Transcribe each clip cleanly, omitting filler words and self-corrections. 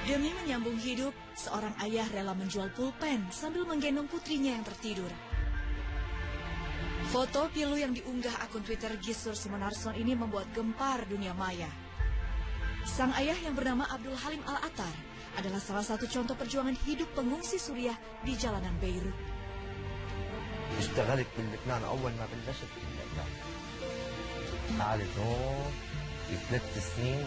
Demi menyambung hidup, seorang ayah rela menjual pulpen sambil menggendong putrinya yang tertidur. Foto pilu yang diunggah akun Twitter Gisur Simonarson ini membuat gempar dunia maya. Sang ayah yang bernama Abdul Halim Al-Attar adalah salah satu contoh perjuangan hidup pengungsi Suriah di jalanan Beirut. اشتغلت بلبنان أول ما بلشت بلبنان. قعدت هون ب3 سنين،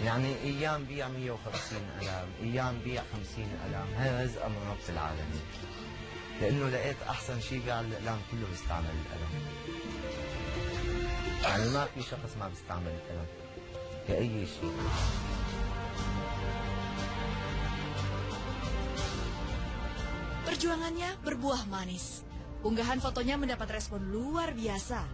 يعني أيام بيع 150 ألام، أيام بيع 50 ألام. هاي رزقة من رب العالمين، لأنه لقيت أحسن شيء بيع الأقلام كله بيستعمل القلم. يعني ما في شخص ما بيستعمل القلم كأي شيء. Perjuangannya berbuah manis. Unggahan fotonya mendapat respon luar biasa.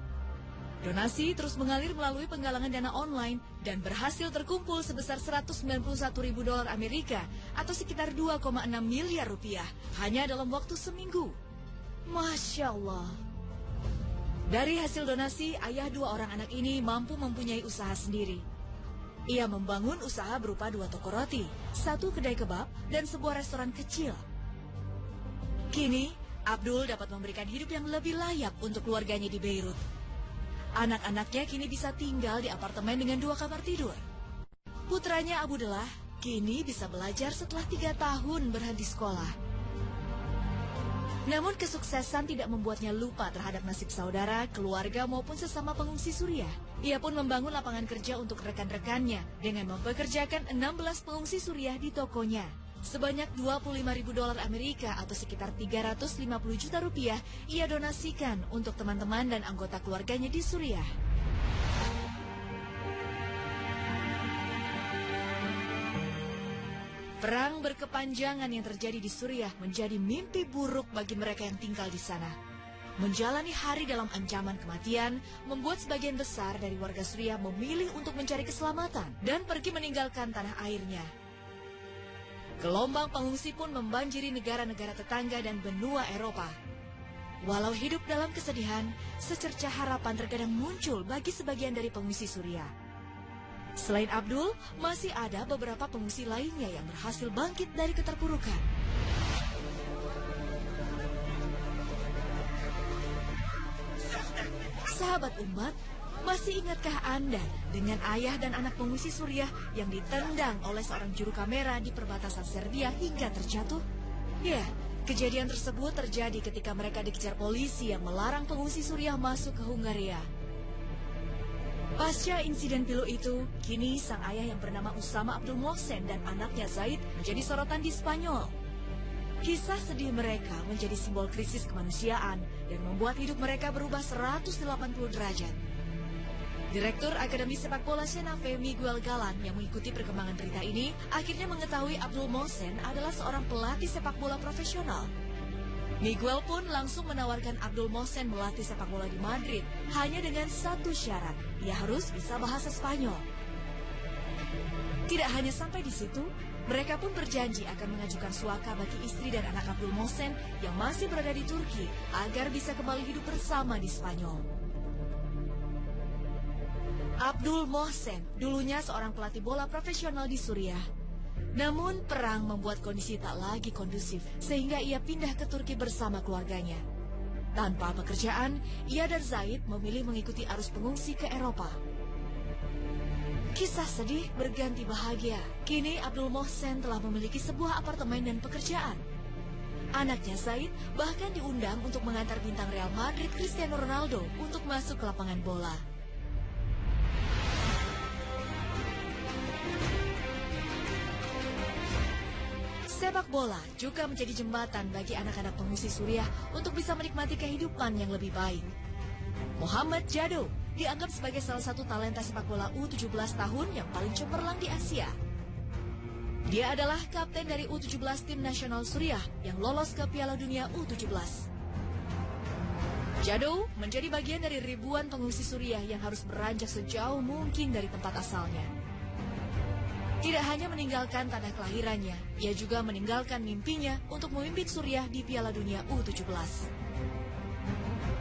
Donasi terus mengalir melalui penggalangan dana online dan berhasil terkumpul sebesar $191.000 Amerika atau sekitar 2,6 miliar rupiah hanya dalam waktu seminggu. Masya Allah. Dari hasil donasi, ayah 2 orang anak ini mampu mempunyai usaha sendiri. Ia membangun usaha berupa 2 toko roti, 1 kedai kebab, dan sebuah restoran kecil. Kini, Abdul dapat memberikan hidup yang lebih layak untuk keluarganya di Beirut. Anak-anaknya kini bisa tinggal di apartemen dengan 2 kamar tidur. Putranya Abdullah kini bisa belajar setelah 3 tahun berhenti sekolah. Namun kesuksesan tidak membuatnya lupa terhadap nasib saudara, keluarga maupun sesama pengungsi Suriah. Ia pun membangun lapangan kerja untuk rekan-rekannya dengan mempekerjakan 16 pengungsi Suriah di tokonya. Sebanyak $25.000 Amerika atau sekitar 350 juta rupiah ia donasikan untuk teman-teman dan anggota keluarganya di Suriah. Perang berkepanjangan yang terjadi di Suriah menjadi mimpi buruk bagi mereka yang tinggal di sana. Menjalani hari dalam ancaman kematian membuat sebagian besar dari warga Suriah memilih untuk mencari keselamatan dan pergi meninggalkan tanah airnya. Gelombang pengungsi pun membanjiri negara-negara tetangga dan benua Eropa. Walau hidup dalam kesedihan, secercah harapan terkadang muncul bagi sebagian dari pengungsi Suriah. Selain Abdul, masih ada beberapa pengungsi lainnya yang berhasil bangkit dari keterpurukan. Sahabat umat, masih ingatkah Anda dengan ayah dan anak pengungsi Suriah yang ditendang oleh seorang juru kamera di perbatasan Serbia hingga terjatuh? Ya, kejadian tersebut terjadi ketika mereka dikejar polisi yang melarang pengungsi Suriah masuk ke Hungaria. Pasca insiden pilu itu, kini sang ayah yang bernama Usama Abdul Mohsen dan anaknya Zaid menjadi sorotan di Spanyol. Kisah sedih mereka menjadi simbol krisis kemanusiaan dan membuat hidup mereka berubah 180 derajat. Direktur Akademi Sepak Bola Xenave Miguel Galan yang mengikuti perkembangan berita ini akhirnya mengetahui Abdul Mohsen adalah seorang pelatih sepak bola profesional. Miguel pun langsung menawarkan Abdul Mohsen melatih sepak bola di Madrid hanya dengan satu syarat, ia harus bisa bahasa Spanyol. Tidak hanya sampai di situ, mereka pun berjanji akan mengajukan suaka bagi istri dan anak Abdul Mohsen yang masih berada di Turki agar bisa kembali hidup bersama di Spanyol. Abdul Mohsen dulunya seorang pelatih bola profesional di Suriah. Namun perang membuat kondisi tak lagi kondusif sehingga ia pindah ke Turki bersama keluarganya. Tanpa pekerjaan, ia dan Zaid memilih mengikuti arus pengungsi ke Eropa. Kisah sedih berganti bahagia. Kini Abdul Mohsen telah memiliki sebuah apartemen dan pekerjaan. Anaknya Zaid bahkan diundang untuk mengantar bintang Real Madrid Cristiano Ronaldo untuk masuk ke lapangan bola. Sepak bola juga menjadi jembatan bagi anak-anak pengungsi Suriah untuk bisa menikmati kehidupan yang lebih baik. Muhammad Jado dianggap sebagai salah satu talenta sepak bola U17 tahun yang paling cemerlang di Asia. Dia adalah kapten dari U17 tim nasional Suriah yang lolos ke Piala Dunia U17. Jado menjadi bagian dari ribuan pengungsi Suriah yang harus beranjak sejauh mungkin dari tempat asalnya. Tidak hanya meninggalkan tanah kelahirannya, ia juga meninggalkan mimpinya untuk memimpin Suriah di Piala Dunia U17.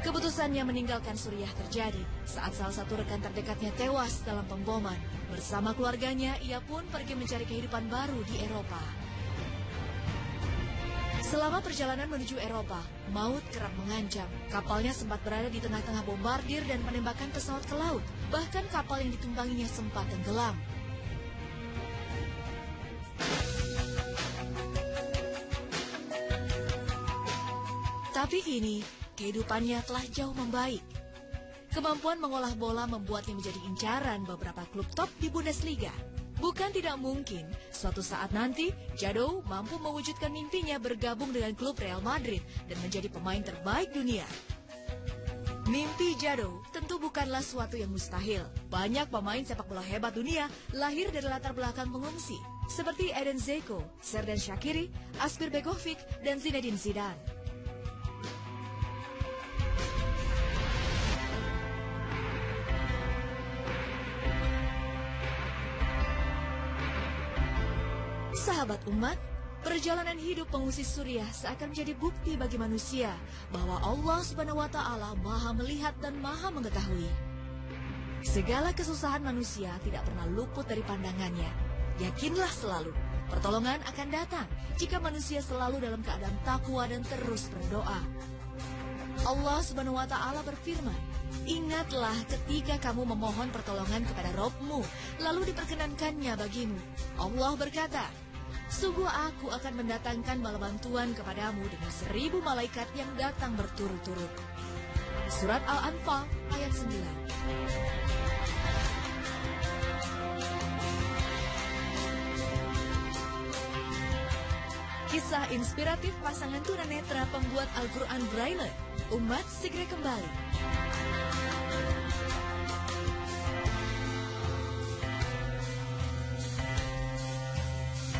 Keputusannya meninggalkan Suriah terjadi saat salah satu rekan terdekatnya tewas dalam pemboman. Bersama keluarganya, ia pun pergi mencari kehidupan baru di Eropa. Selama perjalanan menuju Eropa, maut kerap mengancam. Kapalnya sempat berada di tengah-tengah bombardir dan penembakan pesawat ke laut. Bahkan kapal yang ditumpanginya sempat tenggelam. Tapi kini, kehidupannya telah jauh membaik. Kemampuan mengolah bola membuatnya menjadi incaran beberapa klub top di Bundesliga. Bukan tidak mungkin, suatu saat nanti, Jadot mampu mewujudkan mimpinya bergabung dengan klub Real Madrid dan menjadi pemain terbaik dunia. Mimpi Jadot tentu bukanlah suatu yang mustahil. Banyak pemain sepak bola hebat dunia lahir dari latar belakang pengungsi, seperti Edin Dzeko, Xherdan Shaqiri, Asmir Begovic, dan Zinedine Zidane. Sahabat umat, perjalanan hidup pengungsi Suriah seakan menjadi bukti bagi manusia bahwa Allah Subhanahu wa Ta'ala Maha melihat dan Maha mengetahui. Segala kesusahan manusia tidak pernah luput dari pandangannya. Yakinlah selalu, pertolongan akan datang jika manusia selalu dalam keadaan takwa dan terus berdoa. Allah Subhanahu wa Ta'ala berfirman, "Ingatlah ketika kamu memohon pertolongan kepada Rabb-Mu, lalu diperkenankannya bagimu." Allah berkata, "Sungguh aku akan mendatangkan bala bantuan kepadamu dengan 1000 malaikat yang datang berturut-turut." Surat Al-Anfal ayat 9. Kisah inspiratif pasangan tunanetra pembuat Al-Quran Braille. Umat segera kembali.